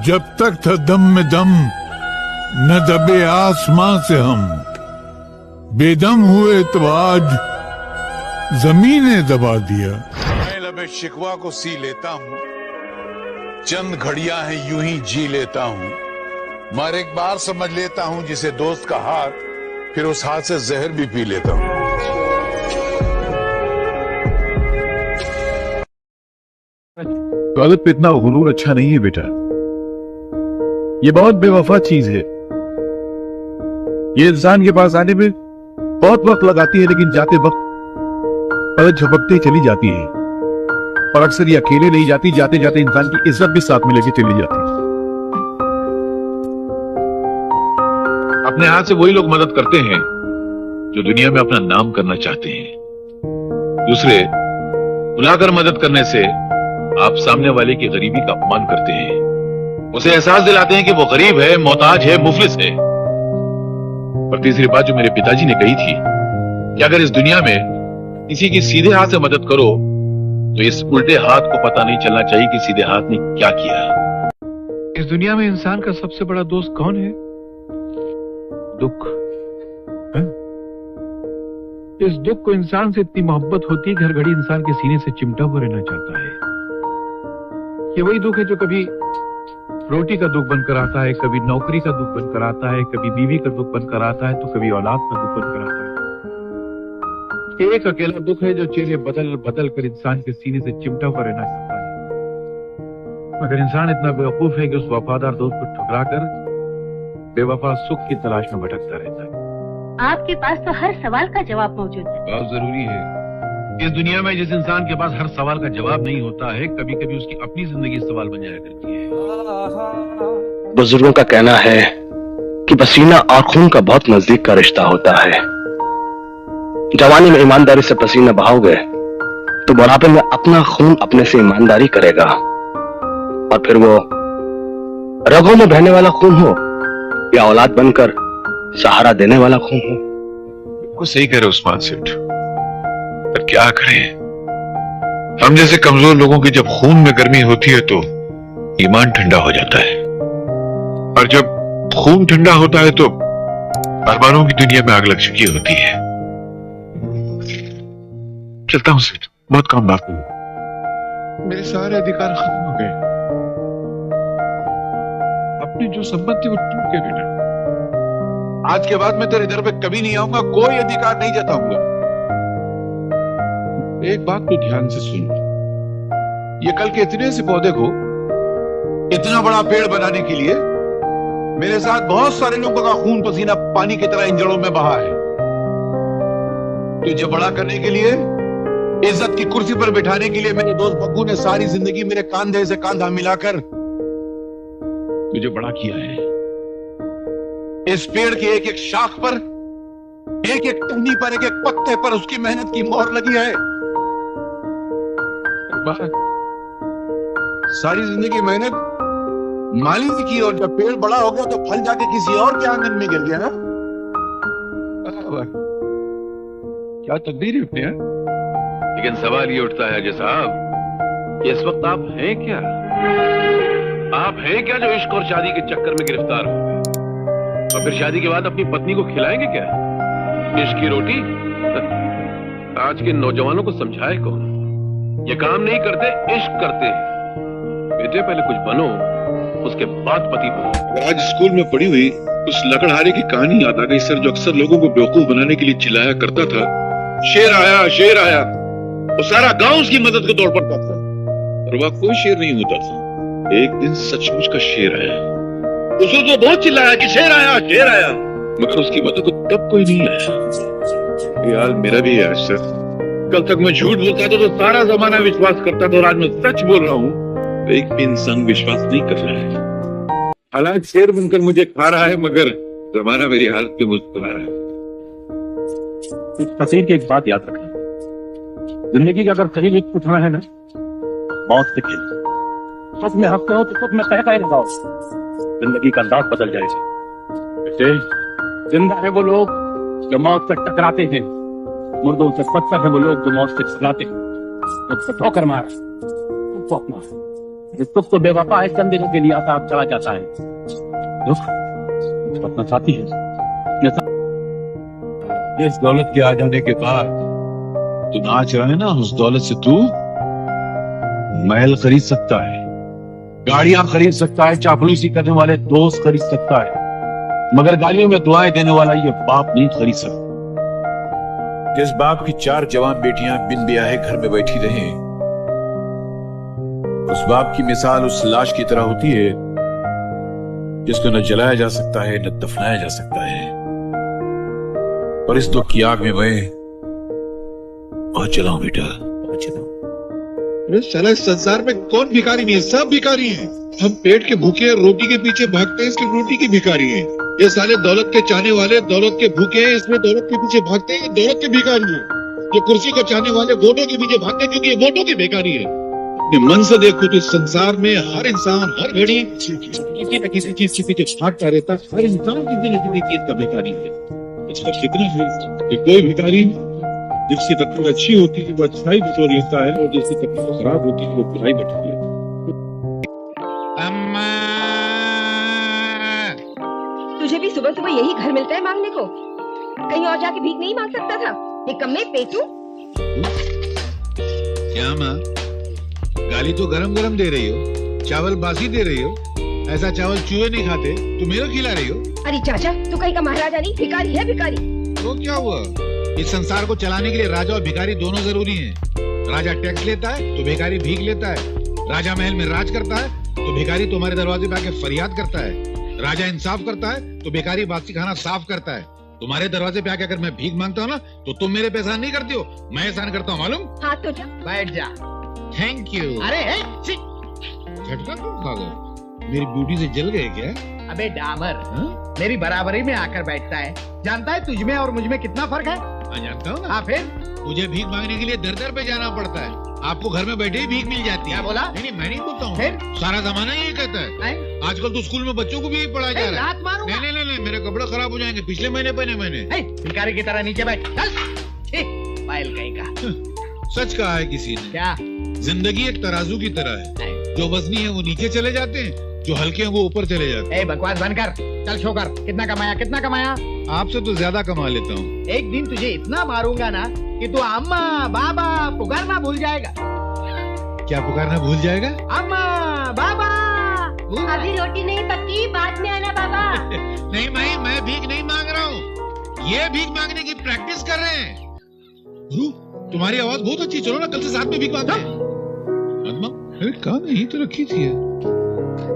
जब तक था दम में दम न दबे आसमां से हम, बेदम हुए तो आज जमीन ने दबा दिया। मैं लबे शिकवा को सी लेता हूँ, चंद घड़ियां हैं यूं ही जी लेता हूँ, मगर एक बार समझ लेता हूँ जिसे दोस्त का हाथ, फिर उस हाथ से जहर भी पी लेता हूँ। स्वागत पे इतना गुरूर अच्छा नहीं है बेटा, ये बहुत बेवफा चीज है। ये इंसान के पास आने में बहुत वक्त लगाती है, लेकिन जाते वक्त पलक झपकते ही चली जाती है। और अक्सर ये अकेले नहीं जाती, जाते जाते इंसान की इज्जत भी साथ में लेके चली जाती है। अपने हाथ से वही लोग मदद करते हैं जो दुनिया में अपना नाम करना चाहते हैं। दूसरे बुलाकर मदद करने से आप सामने वाले की गरीबी का अपमान करते हैं, उसे एहसास दिलाते हैं कि वो गरीब है, मोहताज है, मुफलिस है। और तीसरी बात जो मेरे पिताजी ने कही थी कि अगर इस दुनिया में किसी की सीधे हाथ से मदद करो तो इस उल्टे हाथ को पता नहीं चलना चाहिए कि सीधे हाथ ने क्या किया। इस दुनिया में इंसान का सबसे बड़ा दोस्त कौन है? दुख। इस दुख को इंसान से इतनी मोहब्बत होती है कि हर घड़ी इंसान के सीने से चिमटा हुआ रहना चाहता है। ये वही दुख है जो कभी रोटी का दुख बनकर आता है, कभी नौकरी का दुख बनकर आता है, कभी बीवी का दुख बनकर आता है, तो कभी औलाद का दुख बनकर आता है। एक अकेला दुख है जो चेहरे बदल बदल कर इंसान के सीने से चिमटा हुआ रहना चाहता है, मगर इंसान इतना बेवकूफ है कि उस वफादार दोस्त को ठुकरा कर बेवफा सुख की तलाश में भटकता रहता है। आपके पास तो हर सवाल का जवाब मौजूद है। बहुत जरूरी है। इस दुनिया में जिस इंसान के पास हर सवाल का जवाब नहीं होता है, कभी कभी उसकी अपनी जिंदगी सवाल बन जाया करती है। बुजुर्गों का कहना है कि पसीना और खून का बहुत नजदीक का रिश्ता होता है। जवानी में ईमानदारी से पसीना बहाओगे तो बुढ़ापे में अपना खून अपने से ईमानदारी करेगा, और फिर वो रगों में बहने वाला खून हो या औलाद बनकर सहारा देने वाला खून हो। बिल्कुल सही कह रहे उस्मान सेठ, पर क्या करें, हम जैसे कमजोर लोगों की जब खून में गर्मी होती है तो ईमान ठंडा हो जाता है, और जब खून ठंडा होता है तो अरमानों की दुनिया में आग लग चुकी होती है। चलता हूं सेठ, बहुत काम बाकी है। मेरे सारे अधिकार खत्म हो गए, अपनी जो संपत्ति वो टूट गई बेटा। आज के बाद मैं तेरे दर पे कभी नहीं आऊंगा, कोई अधिकार नहीं जताऊंगा। एक बात तो ध्यान से सुन, ये कल के इतने से पौधे को इतना बड़ा पेड़ बनाने के लिए मेरे साथ बहुत सारे लोगों का खून पसीना पानी की तरह इन जड़ों में बहा है। तुझे बड़ा करने के लिए, इज्जत की कुर्सी पर बिठाने के लिए मेरे दोस्त बग्गू ने सारी जिंदगी मेरे कंधे से कंधा मिलाकर तुझे बड़ा किया है। इस पेड़ की एक एक शाख पर, एक एक टहनी पर, एक एक पत्ते पर उसकी मेहनत की मोहर लगी है। सारी जिंदगी मेहनत माली ने की, और जब पेड़ बड़ा हो गया तो फल जाके किसी और के आंगन में गिर गया ना। क्या तकदीर है अपने। लेकिन सवाल ये उठता है अजय साहब, इस वक्त आप हैं क्या? आप हैं क्या जो इश्क और शादी के चक्कर में गिरफ्तार हो गए, और फिर शादी के बाद अपनी पत्नी को खिलाएंगे क्या इश्क की रोटी? आज के नौजवानों को समझाए कौन? ये काम नहीं करते, इश्क करते हैं। बेटे पहले कुछ बनो, उसके बाद पति बनो। अगर आज स्कूल में पढ़ी हुई उस लकड़हारे की कहानी याद आ गई सर, जो अक्सर लोगों को बेवकूफ बनाने के लिए चिल्लाया करता था, शेर आया शेर आया, वो सारा गांव उसकी मदद को दौड़ पड़ता था, और वह कोई शेर नहीं होता था। एक दिन सचमुच का शेर आया, उसने तो बहुत चिल्लाया कि शेर आया, मगर उसकी मदद को तब कोई नहीं आया। ये हाल मेरा भी है सर। कल तक मैं झूठ बोलता था तो सारा जमाना विश्वास करता था, और आज मैं सच बोल रहा हूँ तो एक भी इंसान विश्वास नहीं कर रहा है। हालांकि शेर बनकर मुझे खा रहा है, मगर जमाना मेरी हालत पे मुस्कुरा रहा है। तस्वीर की एक बात याद रखना, जिंदगी का अगर सही रिस्क उठाना है ना, मौत से खेल। सच में हंसते हो तो सच में कह लगाओ, जिंदगी का अंदाज बदल जाएगा। बेटे, जिंदा है वो लोग जो मौत से टकराते हैं, मुर्दों से पत्थर है वो लोग जो मौत से टकराते हैं। ठोकर मारा, दुख तो बेवफा है, चंद दिनों के लिए आता चला जाता है। दुख अपना साथी है। इस दौलत के आ जाने के बाद तू नाच रहा है ना, उस दौलत से तू महल खरीद सकता है, गाड़ियां खरीद सकता है, चापलूसी करने वाले दोस्त खरीद सकता है, मगर गालियों में दुआएं देने वाला ये बाप नहीं खरीद सकता। जिस बाप की 4 जवान बेटियां बिन ब्याहे घर में बैठी रहे, उस बाप की मिसाल उस लाश की तरह होती है जिसको न जलाया जा सकता है न दफनाया जा सकता है। और इस दुख की आग में मैं बहुत जलाऊं बेटा, बहुत जलाऊं। साला इस संसार में कौन भिखारी नहीं है? सब भिखारी हैं। हम पेट के भूखे हैं, रोटी के पीछे भागते हैं, इसलिए रोटी की भिखारी हैं। ये साले दौलत के चाहने वाले दौलत के भूखे हैं, इसलिए दौलत के पीछे भागते हैं, दौलत के भिखारी हैं। ये कुर्सी को चाहने वाले वोटों के पीछे भागते हैं, क्योंकि ये वोटों के भिखारी है। अपने मन से देखो तो इस संसार में हर इंसान हर घड़ी किसी न किसी चीज के पीछे भागता रहता है। हर इंसान किसी न किसी चीज का भिखारी है। इसका फिक्र है कि कोई भिखारी जिसकी तकलीफ अच्छी होती है वो अच्छाई बटोर लेता है, और जिसकी तकलीफ खराब होती है वो बुराई बटोर लेता है। अम्मा, तुझे भी सुबह सुबह यही घर मिलता है मांगने को? कहीं और जाके भीख नहीं मांग सकता था? निकम्मे पेटू। क्या माँ, गाली तो गरम गरम दे रही हो, चावल बासी दे रही हो। ऐसा चावल चूहे नहीं खाते, तुम मेरे को खिला रही हो। अरे चाचा, तू कहीं का महाराजा नहीं, भिखारी है भिखारी। तो क्या हुआ? इस संसार को चलाने के लिए राजा और भिखारी दोनों जरूरी हैं। राजा टैक्स लेता है तो भिखारी भीख लेता है। राजा महल में राज करता है तो भिखारी तुम्हारे दरवाजे पे आके फरियाद करता है। राजा इंसाफ करता है तो भिखारी बासी खाना साफ करता है। तुम्हारे दरवाजे पे आके अगर मैं भीख मांगता हूँ ना, तो तुम मेरे पे एहसान नहीं करती हो, मैं एहसान करता हूँ, मालूम? हाँ तो जा, बैठ जा। Thank you. अरे झटका क्यों खा गए? मेरी ब्यूटी से जल गए क्या? अबे डामर, मेरी बराबरी में आकर बैठता है। जानता है तुझ में और मुझ में कितना फर्क है? जानता हूँ ना। हाँ फिर? मुझे भीख मांगने के लिए दर दर पे जाना पड़ता है, आपको घर में बैठे ही भीख मिल जाती है। क्या बोला? नहीं, मैं नहीं बोलता हूँ। फिर? सारा जमाना यही कहता है। आजकल तो स्कूल में बच्चों को भी यही पढ़ाया जा रहा है। नहीं, मेरे कपड़े खराब हो जाएंगे, पिछले महीने पहने मैंने। भिखारी की तरह नीचे बैठ, चल। पायल कहीं का। सच कहा है किसी ने। क्या? जिंदगी एक तराजू की तरह है, जो वजनी है वो नीचे चले जाते हैं, जो हल्के हैं वो ऊपर चले जाते हैं। बकवास बंद कर, चल शो कर। कितना कमाया, कितना कमाया? आपसे तो ज्यादा कमा लेता हूँ। एक दिन तुझे इतना मारूंगा ना कि तू अम्मा बाबा पुकारना भूल जाएगा। क्या पुकारना भूल जाएगा? अम्मा बाबा। अभी रोटी नहीं पक्की, बाद में आना बाबा। नहीं भाई, मैं भीख नहीं मांग रहा हूँ, ये भीख मांगने की प्रैक्टिस कर रहे हैं। गुरु, तुम्हारी आवाज बहुत अच्छी, चलो ना कल से साथ में भीख मांगते हैं। कहाँ नहीं तो रखी थी।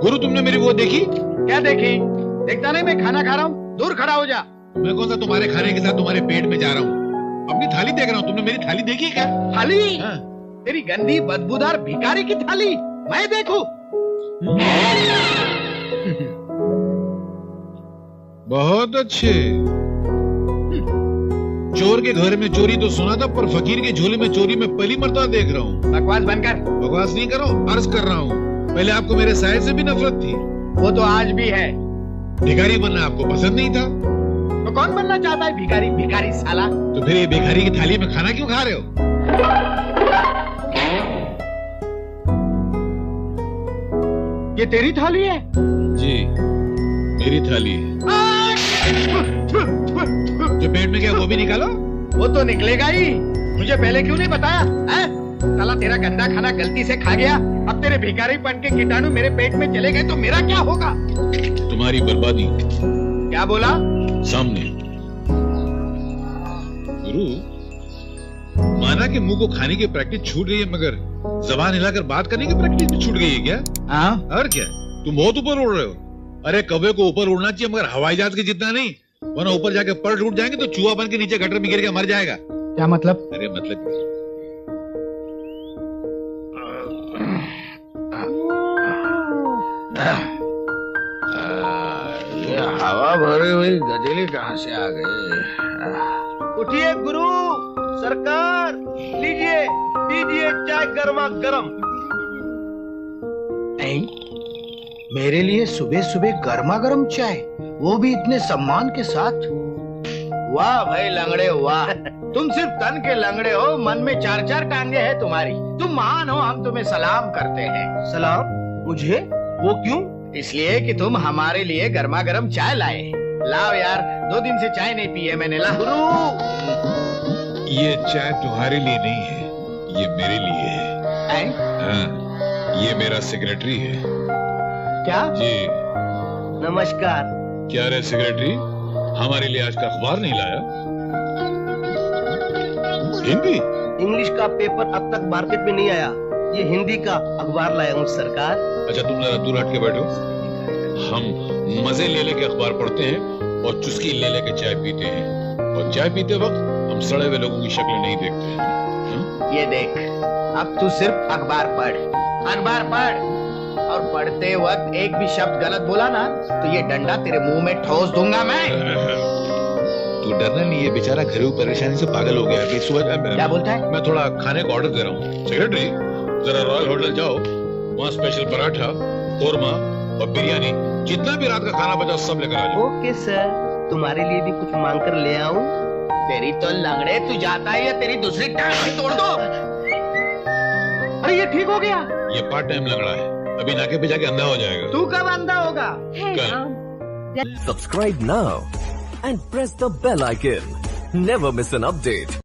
गुरु, तुमने मेरी वो देखी? क्या देखी? देखता नहीं मैं खाना खा रहा हूँ, दूर खड़ा हो जा। मैं कौन सा तुम्हारे खाने के साथ तुम्हारे पेट में जा रहा हूँ? अपनी थाली देख रहा हूँ। तुमने मेरी थाली देखी क्या? थाली? हाँ। तेरी गंदी बदबूदार भिखारी की थाली मैं देखूं? बहुत अच्छे। चोर के घर में चोरी तो सुना था, पर फकीर के झोले में चोरी में पहली मर्तबा देख रहा हूँ। बकवास बंद कर। बकवास नहीं करो, अर्ज कर रहा हूँ। पहले आपको मेरे साये से भी नफरत थी। वो तो आज भी है। भिखारी बनना आपको पसंद नहीं था, तो कौन बनना चाहता है भिखारी? भिखारी साला। तो फिर ये भिखारी की थाली में खाना क्यों खा रहे हो? ये तेरी थाली है? जी, मेरी थाली है। जो पेट में क्या वो भी निकालो। वो तो निकलेगा ही, मुझे पहले क्यों नहीं बताया? साला तेरा गंदा खाना गलती से खा गया, अब तेरे भिखारीपन के कीटाणु मेरे पेट में चले गए तो मेरा क्या होगा? तुम्हारी बर्बादी। क्या बोला? सामने। गुरु, माना कि मुंह को खाने की प्रैक्टिस छूट गई है, मगर जबान हिलाकर बात करने की प्रैक्टिस भी छूट गई है क्या? हाँ। और क्या, तुम बहुत ऊपर उड़ रहे हो। अरे कौवे को ऊपर उड़ना चाहिए, मगर हवाई जहाज के जितना नहीं, वरना ऊपर जाके पर टूट जाएंगे तो चूहा बन के नीचे गटर में गिर के मर जाएगा। क्या मतलब? अरे मतलब ये हवा भरी हुई गदेली कहाँ से आ गई? उठिए गुरु सरकार, लीजिए दीजिए चाय गर्मा गर्म। नहीं, मेरे लिए सुबह सुबह गर्मा गर्म चाय, वो भी इतने सम्मान के साथ। वाह भाई लंगड़े वाह, तुम सिर्फ तन के लंगड़े हो, मन में 4-4 टांगे हैं तुम्हारी। तुम महान हो, हम तुम्हें सलाम करते हैं। सलाम? मुझे? वो क्यों? इसलिए कि तुम हमारे लिए गर्मा गर्म चाय लाए। लाओ यार, 2 दिन से चाय नहीं पी है मैंने। ला गुरु, ये चाय तुम्हारे लिए नहीं है, ये मेरे लिए है। हाँ, ये मेरा सेक्रेटरी है। क्या? जी नमस्कार। क्या रे सेक्रेटरी, हमारे लिए आज का अखबार नहीं लाया? हिंदी? इंग्लिश का पेपर अब तक मार्केट में नहीं आया, ये हिंदी का अखबार लाया हूँ सरकार। अच्छा तुम जरा दूर हट के बैठो। हम मजे ले लेके अखबार पढ़ते हैं और चुस्की ले लेके चाय पीते हैं, और चाय पीते वक्त हम सड़े हुए लोगों की शक्ल नहीं देखते हैं। ये देख, अब तू सिर्फ अखबार पढ़, अखबार पढ़, और पढ़ते वक्त एक भी शब्द गलत बोला ना तो ये डंडा तेरे मुंह में ठोस दूंगा मैं। तू डरना नहीं, ये बेचारा घरेलू परेशानी से पागल हो गया है। सुबह क्या बोलता है? मैं थोड़ा खाने का ऑर्डर दे रहा हूँ। सेक्रेटरी जरा रॉयल होटल जाओ, वहाँ स्पेशल पराठा, कोरमा और बिरयानी, जितना भी रात का खाना बचा सब लेकर आ जाओ। ओके सर, तुम्हारे लिए भी कुछ मांग कर ले आऊं? तेरी तो लंगड़े, तू जाता है या तेरी दूसरी टांग भी तोड़ दो। अरे ये ठीक हो गया। ये पार्ट टाइम लंगड़ा है, अभी नाके पे जाके अंधा हो जाएगा। तू कब अंधा होगा? Subscribe now and press the bell icon. Never miss an update.